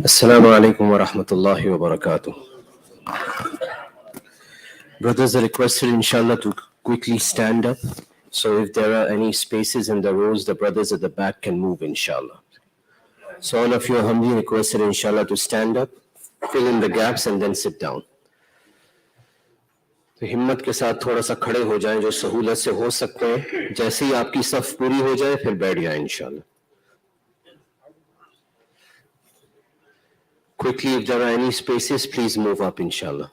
Assalamu alaikum wa rahmatullahi wa barakatuh. Brothers are requested, inshallah, to quickly stand up. So if there are any spaces in the rows, the brothers at the back can move, inshallah. So all of you are humbly requested, inshallah, to stand up, fill in the gaps and then sit down. तो हिम्मत के साथ थोड़ा सा खड़े हो जाएं, जो सहूलत से हो सकते हैं. जैसे ही आपकी सफ पूरी हो जाए फिर बैठ जाएं इंशाल्लाह. Quickly, if there are any spaces, please move up, inshallah.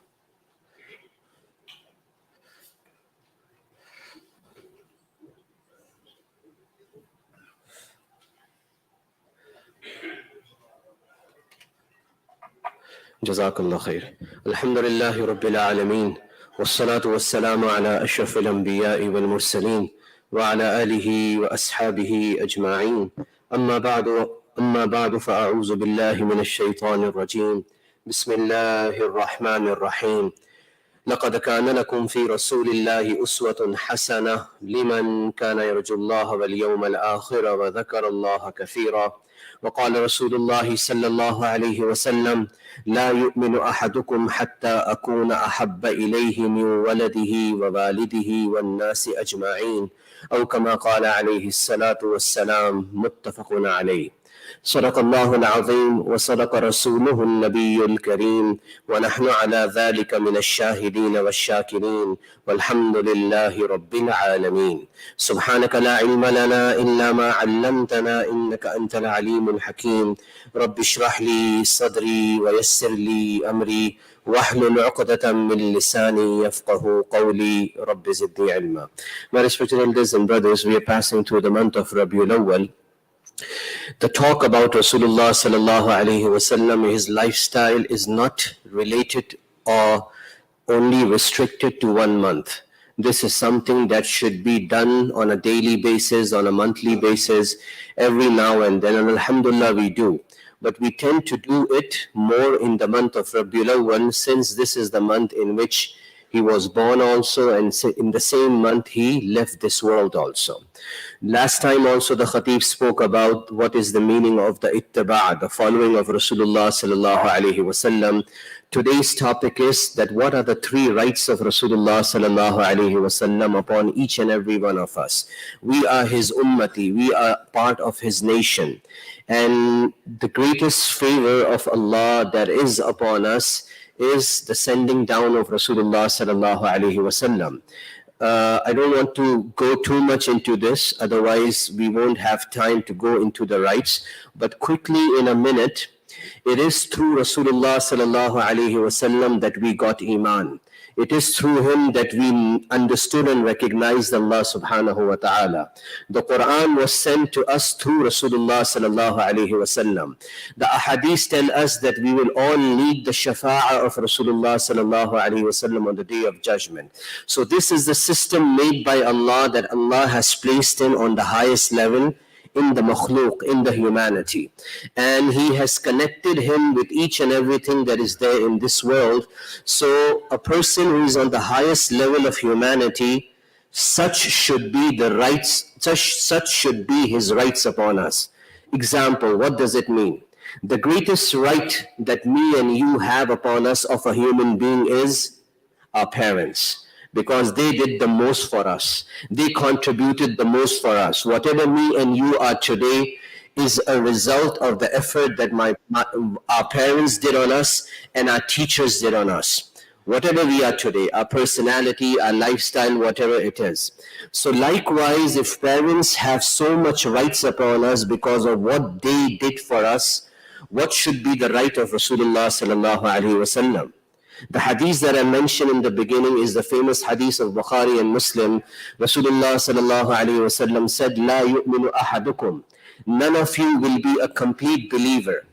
Jazakallah khair. Alhamdulillahi Rabbil Alameen. Wassalatu wassalamu ala ashrafil anbiya'i wal mursaleen. Wa ala alihi wa ashabihi ajma'een. أما بعد فأعوذ بالله من الشيطان الرجيم. بسم الله الرحمن الرحيم. لقد كان لكم في رسول الله أسوة حسنة لمن كان يرجو الله واليوم الآخر وذكر الله كثيرا. وقال رسول الله صلى الله عليه وسلم: لا يؤمن أحدكم حتى أكون أحب إليه من ولده ووالده والناس أجمعين، أو كما قال عليه الصلاة والسلام. متفق عليه. صدق الله العظيم وصدق رسوله النبي الكريم، ونحن على ذلك من الشاهدين والشاكرين، والحمد لله رب العالمين. سبحانك لا علم لنا إلا ما علمتنا إنك أنت العليم الحكيم. رب اشرح لي صدري ويسر لي أمري واحلل عقدة من لساني يفقه قولي رب زدني علما. My respected elders and brothers, we are passing through the month of Rabiul Awwal. The talk about Rasulullah sallallahu alaihi wasallam, his lifestyle, is not related or only restricted to 1 month. This is something that should be done on a daily basis, on a monthly basis, every now and then. And alhamdulillah, we do. But we tend to do it more in the month of Rabiul Awwal, since this is the month in which he was born also, and in the same month he left this world also. Last time also the Khatib spoke about what is the meaning of the ittiba', the following of Rasulullah sallallahu alaihi wasallam. Today's topic is that what are the 3 rights of Rasulullah sallallahu alaihi wasallam upon each and every one of us. We are his ummati, we are part of his nation, and the greatest favor of Allah that is upon us is the sending down of Rasulullah sallallahu alaihi wasallam. I don't want to go too much into this, otherwise we won't have time to go into the rights. But quickly, in a minute, It is through Rasulullah sallallahu alaihi wasallam that we got Iman. It is through him that we understood and recognized Allah subhanahu wa ta'ala. The Quran was sent to us through Rasulullah sallallahu alayhi wasallam. The ahadith tell us that we will all need the shafa'ah of Rasulullah sallallahu alayhi wasallam on the day of judgment. So this is the system made by Allah that Allah has placed him on the highest level in the makhluk, in the humanity. And he has connected him with each and everything that is there in this world. So a person who is on the highest level of humanity, such should be the rights, such should be his rights upon us. Example, what does it mean? The greatest right that me and you have upon us of a human being is our parents. Because they did the most for us. They contributed the most for us. Whatever me and you are today is a result of the effort that our parents did on us and our teachers did on us. Whatever we are today, our personality, our lifestyle, whatever it is. So likewise, if parents have so much rights upon us because of what they did for us, what should be the right of Rasulullah sallallahu alaihi wasallam? The hadith that I mentioned in the beginning is the famous hadith of Bukhari and Muslim. Rasulullah sallallahu alayhi wa sallam said, "La yu'minu ahadukum." None of you will be a complete believer.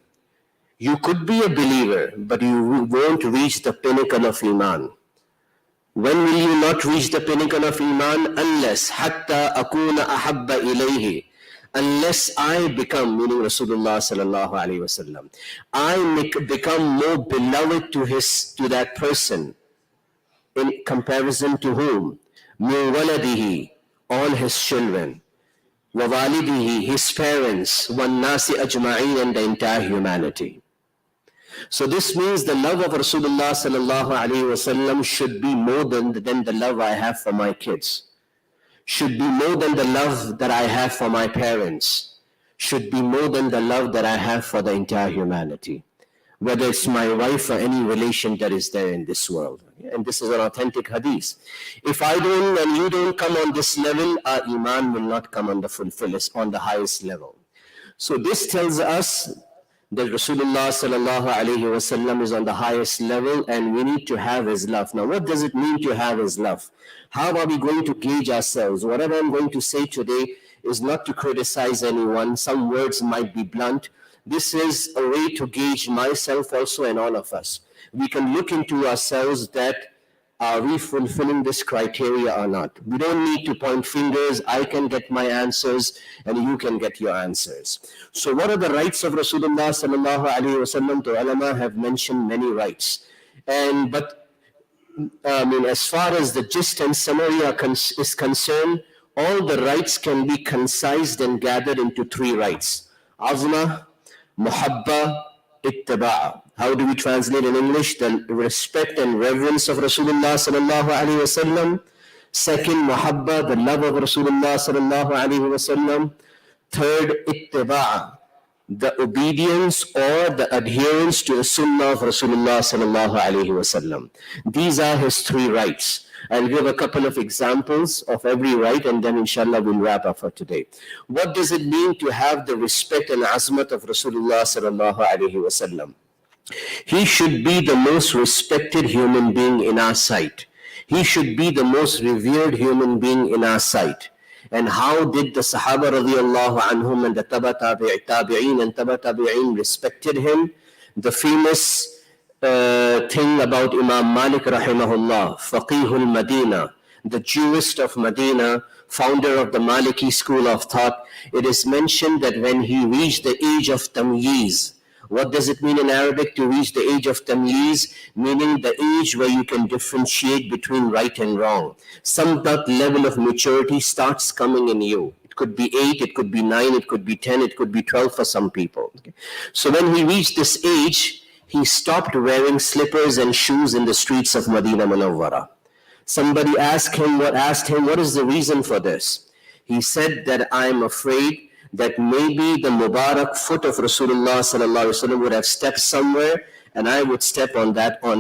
You could be a believer, but you won't reach the pinnacle of Iman. When will you not reach the pinnacle of Iman? Unless hatta akuna ahabba ilayhi. Unless I become, meaning Rasulullah sallallahu alaihi wasallam, I become more beloved to that person in comparison to whom? Min waladihi, all his children, wa walidihi, his parents, wan nasi ajma'in, and the entire humanity. So this means the love of Rasulullah sallallahu alaihi wasallam should be more than the love I have for my kids. Should be more than the love that I have for my parents, should be more than the love that I have for the entire humanity, whether it's my wife or any relation that is there in this world. And this is an authentic hadith. If I don't and you don't come on this level, our Iman will not come on the highest level. So this tells us that Rasulullah sallallahu alayhi wasallam is on the highest level and we need to have his love. Now what does it mean to have his love? How are we going to gauge ourselves? Whatever I'm going to say today is not to criticize anyone. Some words might be blunt. This is a way to gauge myself also and all of us. We can look into ourselves that are we fulfilling this criteria or not? We don't need to point fingers. I can get my answers and you can get your answers. So what are the rights of Rasulullah sallallahu alaihi wasallam? The ulama have mentioned many rights. As far as the gist and summary is concerned, all the rights can be concised and gathered into three rights. Azma, muhabba, ittiba'. How do we translate in English? The respect and reverence of Rasulullah sallallahu alaihi wasallam. Second, muhabba, the love of Rasulullah sallallahu alaihi wasallam. Third, ittiba', the obedience or the adherence to the sunnah of Rasulullah sallallahu alaihi wasallam. These are his three rights. I'll give a couple of examples of every right and then inshallah we'll wrap up for today. What does it mean to have the respect and azmat of Rasulullah sallallahu alaihi wasallam? He should be the most respected human being in our sight. He should be the most revered human being in our sight. And how did the Sahaba radiallahu anhum and the tabi'een and tabi'een respected him? The famous thing about Imam Malik rahimahullah, Faqihul Madina, the jurist of Medina, founder of the Maliki school of thought. It is mentioned that when he reached the age of tamyiz, what does it mean in Arabic to reach the age of tamyiz? Meaning the age where you can differentiate between right and wrong. Some level of maturity starts coming in you. It could be 8, it could be 9, it could be 10, it could be 12 for some people. Okay. So when he reached this age, he stopped wearing slippers and shoes in the streets of Medina Munawwara. Somebody asked him, what is the reason for this? He said that I'm afraid that maybe the Mubarak foot of Rasulullah sallallahu alaihi wasallam would have stepped somewhere and I would step on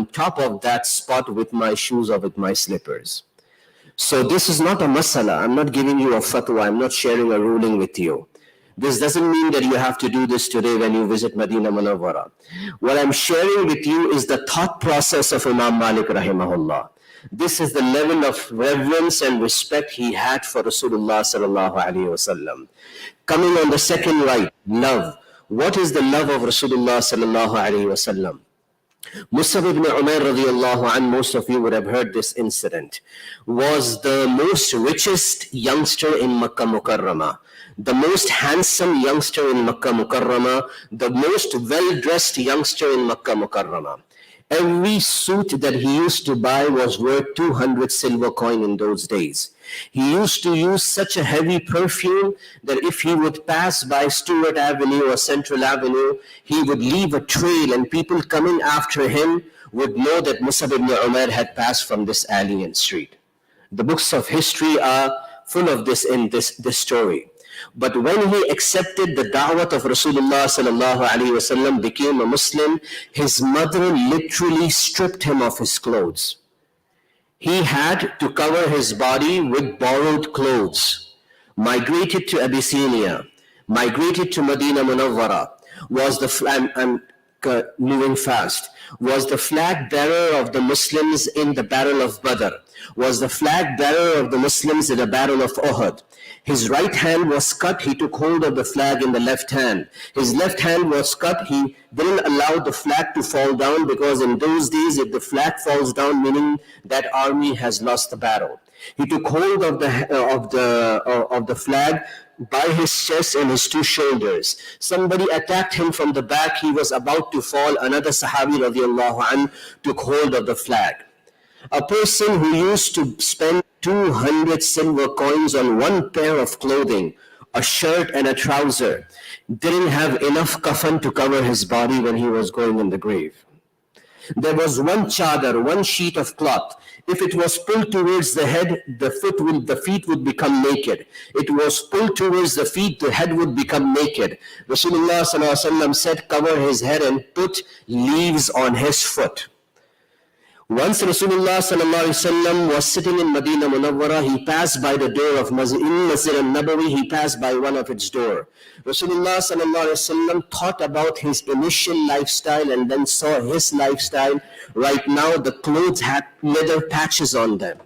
top of that spot with my shoes or with my slippers. So this is not a masala. I'm not giving you a fatwa. I'm not sharing a ruling with you. This doesn't mean that you have to do this today when you visit Medina Munawwara. What I'm sharing with you is the thought process of Imam Malik rahimahullah. This is the level of reverence and respect he had for Rasulullah sallallahu alaihi wasallam. Coming on the second right, love. What is the love of Rasulullah sallallahu alaihi wasallam? Mus'ab ibn Umair radiallahu anh, most of you would have heard this incident, was the most richest youngster in Makkah Mukarramah, the most handsome youngster in Makkah Mukarramah, the most well-dressed youngster in Makkah Mukarramah. Every suit that he used to buy was worth 200 silver coin in those days. He used to use such a heavy perfume that if he would pass by Stewart Avenue or Central Avenue, he would leave a trail, and people coming after him would know that Mus'ab ibn Umair had passed from this alley and street. The books of history are full of this in this story. But when he accepted the da'wat of Rasulullah sallallahu alaihi wasallam, became a Muslim, his mother literally stripped him of his clothes. He had to cover his body with borrowed clothes. Migrated to Abyssinia, migrated to Medina Munawwara, was moving fast, was the flag bearer of the Muslims in the Battle of Badr, was the flag bearer of the Muslims in the Battle of Uhud. His right hand was cut, he took hold of the flag in the left hand. His left hand was cut, he didn't allow the flag to fall down, because in those days, if the flag falls down, meaning that army has lost the battle. He took hold of the flag by his chest and his two shoulders. Somebody attacked him from the back, he was about to fall. Another Sahabi radiallahu anhu took hold of the flag. A person who used to spend 200 silver coins on one pair of clothing, a shirt and a trouser, didn't have enough kafan to cover his body when he was going in the grave. There was one chadar, one sheet of cloth. If it was pulled towards the head, the feet would become naked. It was pulled towards the feet, the head would become naked. Rasulullah sallallahu alaihi wasallam said, cover his head and put leaves on his foot. Once Rasulullah sallallahu alaihi wasallam was sitting in Medina Munawwara, he passed by the door of Masjid al-Nabawi, he passed by one of its door. Rasulullah sallallahu alaihi wasallam thought about his initial lifestyle and then saw his lifestyle. Right now the clothes had leather patches on them.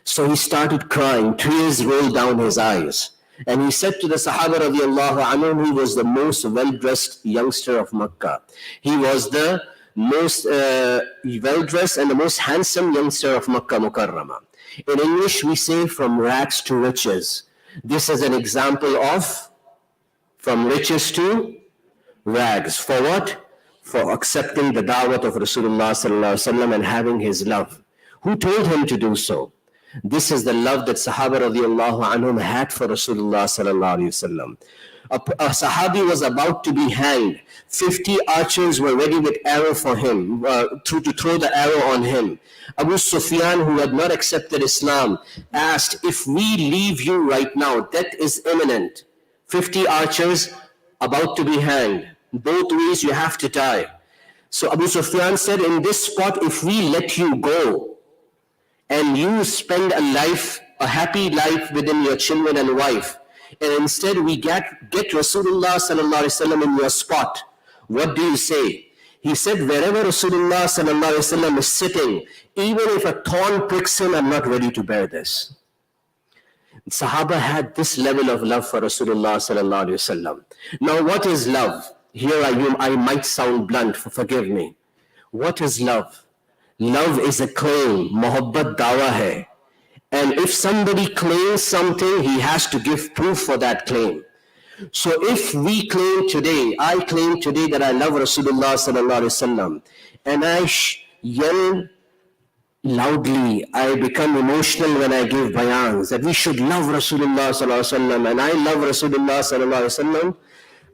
So he started crying, tears rolled down his eyes. And he said to the Sahaba radiallahu anhu, he was the most well-dressed youngster of Makkah. He was the most well-dressed and the most handsome youngster of Makkah Mukarramah. In English, we say from rags to riches. This is an example of from riches to rags. For what? For accepting the da'wat of Rasulullah sallallahu alaihi wasallam and having his love. Who told him to do so? This is the love that Sahaba radiallahu anhum had for Rasulullah sallallahu alaihi wasallam. A Sahabi was about to be hanged. 50 archers were ready with arrow for him, to throw the arrow on him. Abu Sufyan, who had not accepted Islam, asked, if we leave you right now, death is imminent. 50 archers about to be hanged. Both ways you have to die. So Abu Sufyan said, in this spot, if we let you go and you spend a happy life within your children and wife, and instead we get Rasulullah sallallahu alaihi wasallam in your spot, what do you say? He said, wherever Rasulullah sallallahu alaihi wasallam is sitting, even if a thorn pricks him, I'm not ready to bear this. Sahaba had this level of love for Rasulullah sallallahu alaihi wasallam. Now, what is love? Here I might sound blunt, forgive me. What is love? Love is a claim. Mohabbat dawa hai. And if somebody claims something, he has to give proof for that claim. So if we claim today, I claim today that I love Rasulullah sallallahu alaihi wasallam, and I yell loudly, I become emotional when I give bayans, that we should love Rasulullah sallallahu alaihi wasallam, and I love Rasulullah sallallahu alaihi wasallam,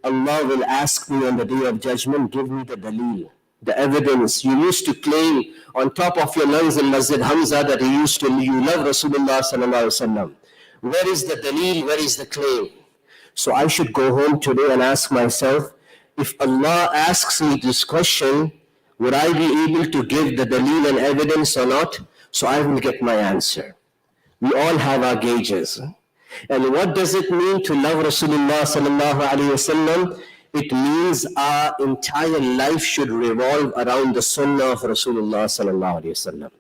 Allah will ask me on the day of judgment, give me the daleel, the evidence. You used to claim on top of your lungs in Masjid Hamza that you love Rasulullah sallallahu alaihi wasallam. Where is the daleel? Where is the claim? So I should go home today and ask myself, if Allah asks me this question, would I be able to give the daleel and evidence or not? So I will get my answer. We all have our gauges. And what does it mean to love Rasulullah sallallahu alaihi wasallam? It means our entire life should revolve around the sunnah of Rasulullah sallallahu alaihi wasallam.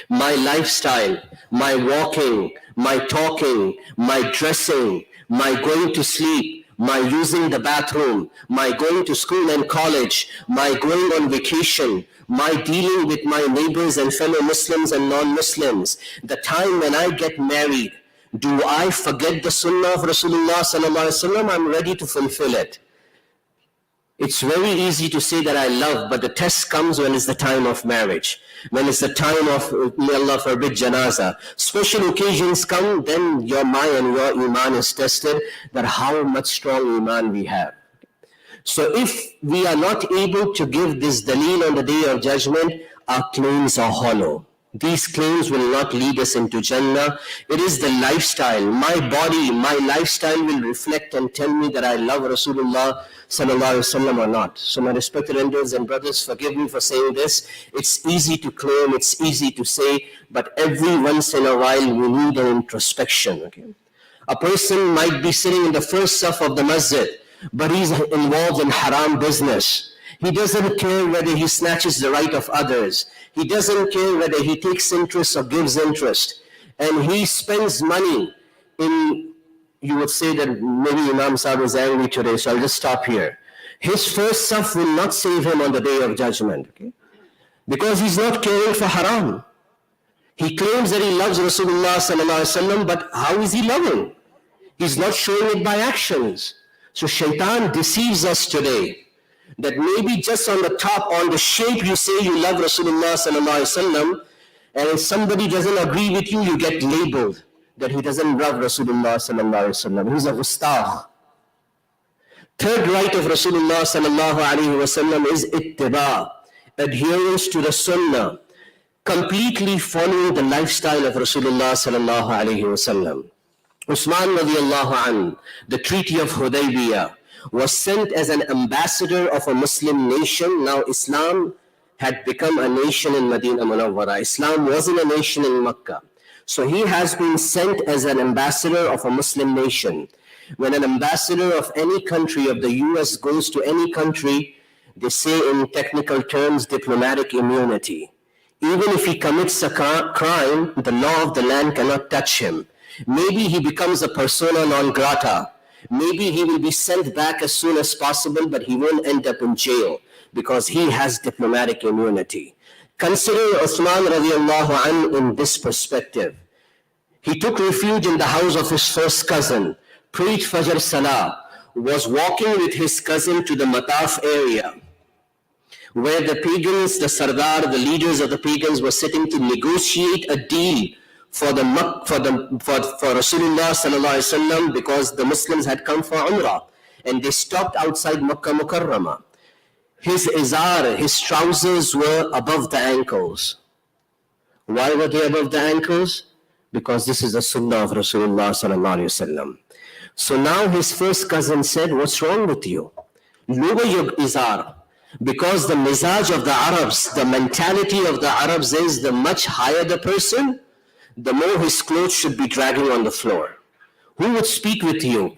My lifestyle, my walking, my talking, my dressing, my going to sleep, my using the bathroom, my going to school and college, my going on vacation, my dealing with my neighbors and fellow Muslims and non-Muslims, the time when I get married, do I forget the sunnah of Rasulullah sallallahu alaihi wasallam? I'm ready to fulfill it. It's very easy to say that I love, but the test comes when it's the time of marriage, when it's the time of, may Allah forbid, janazah. Special occasions come, then your mind and your iman is tested, that how much strong iman we have. So if we are not able to give this daleel on the day of judgment, our claims are hollow. These claims will not lead us into Jannah. It is the lifestyle. My body, my lifestyle will reflect and tell me that I love Rasulullah sallallahu alaihi wasallam or not. So my respected elders and brothers, forgive me for saying this. It's easy to claim, it's easy to say, but every once in a while we need an introspection. Okay? A person might be sitting in the first saf of the masjid, but he's involved in haram business. He doesn't care whether he snatches the right of others. He doesn't care whether he takes interest or gives interest. And he spends money in, you would say that maybe Imam Sahib is angry today, so I'll just stop here. His first saf will not save him on the day of judgment. Okay? Because he's not caring for haram. He claims that he loves Rasulullah sallallahu alaihi wasallam, but how is he loving? He's not showing it by actions. So shaitan deceives us today. That maybe just on the top, on the shape, you say you love Rasulullah sallallahu alaihi wasallam, and if somebody doesn't agree with you, you get labeled that he doesn't love Rasulullah sallallahu alaihi wasallam. He's a gustagh. Third right of Rasulullah sallallahu alaihi wasallam is ittiba, adherence to the sunnah, completely following the lifestyle of Rasulullah sallallahu alaihi wasallam. Usman radiallahu anhu, the Treaty of Hudaybiyah, was sent as an ambassador of a Muslim nation. Now Islam had become a nation in Medina Munawwara. Islam wasn't a nation in Makkah. So he has been sent as an ambassador of a Muslim nation. When an ambassador of any country of the US goes to any country, they say in technical terms, diplomatic immunity. Even if he commits a crime, the law of the land cannot touch him. Maybe he becomes a persona non grata. Maybe he will be sent back as soon as possible, but he won't end up in jail because he has diplomatic immunity. Consider Uthman radiallahu anhu in this perspective. He took refuge in the house of his first cousin, prayed Fajr Salah, was walking with his cousin to the Mataf area, where the pagans, the Sardar, the leaders of the pagans were sitting to negotiate a deal for Rasulullah sallallahu alaihi wasallam, because the Muslims had come for Umrah and they stopped outside Makkah Mukarramah. His izar, his trousers were above the ankles. Why were they above the ankles? Because this is the sunnah of Rasulullah sallallahu alaihi wasallam. So now his first cousin said, "What's wrong with you? Lower your izar." Because the mizaj of the Arabs, the mentality of the Arabs is the much higher the person, the more his clothes should be dragging on the floor. Who would speak with you?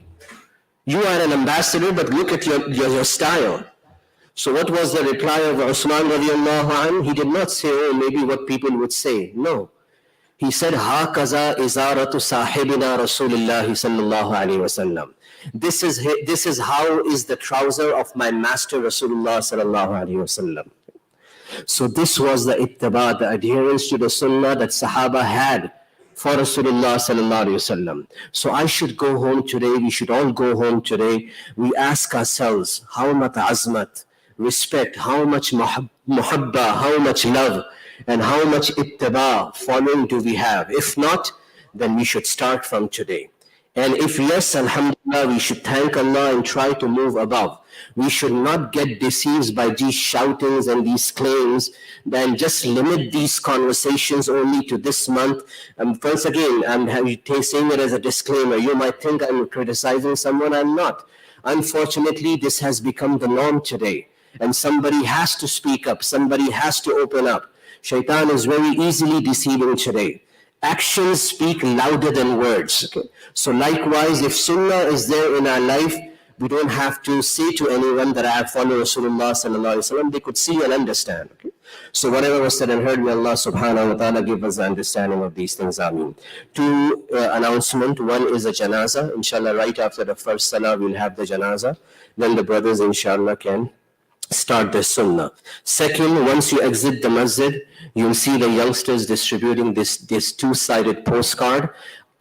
You are an ambassador, but look at your style. So what was the reply of Usman radiallahu anhu? He did not say, oh, maybe what people would say. No. He said, "Hakaza izaratu sahibina Rasulillahi sallallahu alaihi wasallam." This is how is the trouser of my master Rasulullah sallallahu alaihi wasallam. So this was the ittiba, the adherence to the sunnah that Sahaba had for Rasulullah sallallahu alaihi wasallam. So I should go home today, we should all go home today. We ask ourselves, how much azmat, respect, how much muhabba, how much love, and how much ittiba, following do we have? If not, then we should start from today. And if yes, alhamdulillah, we should thank Allah and try to move above. We should not get deceived by these shoutings and these claims, then just limit these conversations only to this month. Once again, I'm saying it as a disclaimer. You might think I'm criticizing someone. I'm not. Unfortunately, this has become the norm today. And somebody has to speak up. Somebody has to open up. Shaitan is very easily deceiving today. Actions speak louder than words. Okay? So likewise, if sunnah is there in our life, we don't have to say to anyone that I have followed Rasulullah sallallahu alaihi wasallam. They could see and understand. Okay? So whatever was said and heard, may Allah subhanahu wa ta'ala give us the understanding of these things. Ameen. Two announcements. One is a janaza. Inshallah, right after the first salah, we'll have the janaza. Then the brothers, inshallah, can start the sunnah. Second, once you exit the masjid, you'll see the youngsters distributing this two-sided postcard.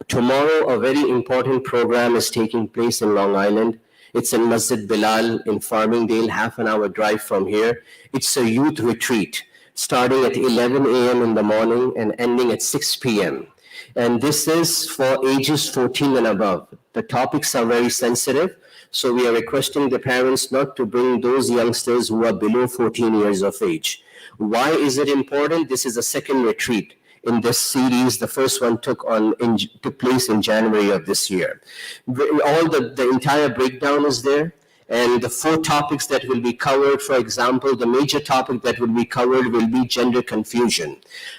Tomorrow, a very important program is taking place in Long Island. It's in Masjid Bilal in Farmingdale, half an hour drive from here. It's a youth retreat starting at 11 a.m. in the morning and ending at 6 p.m. And this is for ages 14 and above. The topics are very sensitive, so we are requesting the parents not to bring those youngsters who are below 14 years of age. Why is it important? This is the second retreat in this series. The first one took place in January of this year. All the entire breakdown is there. And the 4 topics that will be covered, for example, the major topic that will be covered will be gender confusion.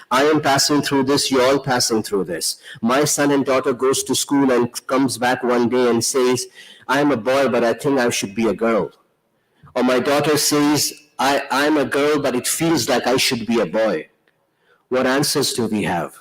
I am passing through this, you're all passing through this. My son and daughter goes to school and comes back one day and says, I'm a boy, but I think I should be a girl. Or my daughter says, I'm a girl, but it feels like I should be a boy. What answers do we have?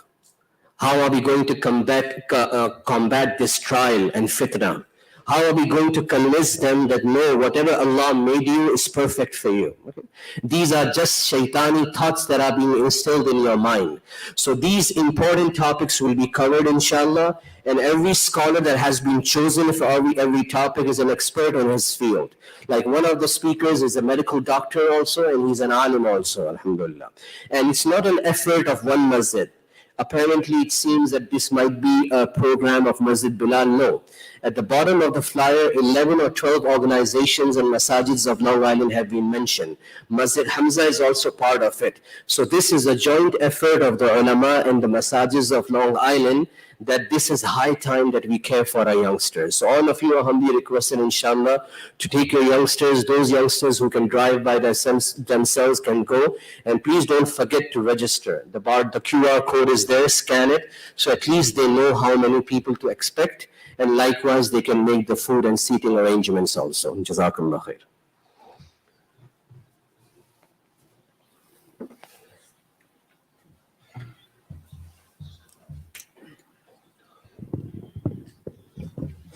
How are we going to combat this trial and fitna? How are we going to convince them that no, whatever Allah made you is perfect for you? Okay? These are just shaitani thoughts that are being instilled in your mind. So these important topics will be covered, inshallah, and every scholar that has been chosen for every topic is an expert on his field. Like one of the speakers is a medical doctor also, and he's an alim also, alhamdulillah. And it's not an effort of one masjid. Apparently, it seems that this might be a program of Masjid Bilal. No. At the bottom of the flyer, 11 or 12 organizations and masajids of Long Island have been mentioned. Masjid Hamza is also part of it. So this is a joint effort of the ulama and the masajids of Long Island, that this is high time that we care for our youngsters. So all of you are humbly requested, inshallah, to take your youngsters. Those youngsters who can drive by themselves can go. And please don't forget to register. The QR code is there, scan it. So at least they know how many people to expect. And likewise, they can make the food and seating arrangements also. Jazakallah khair.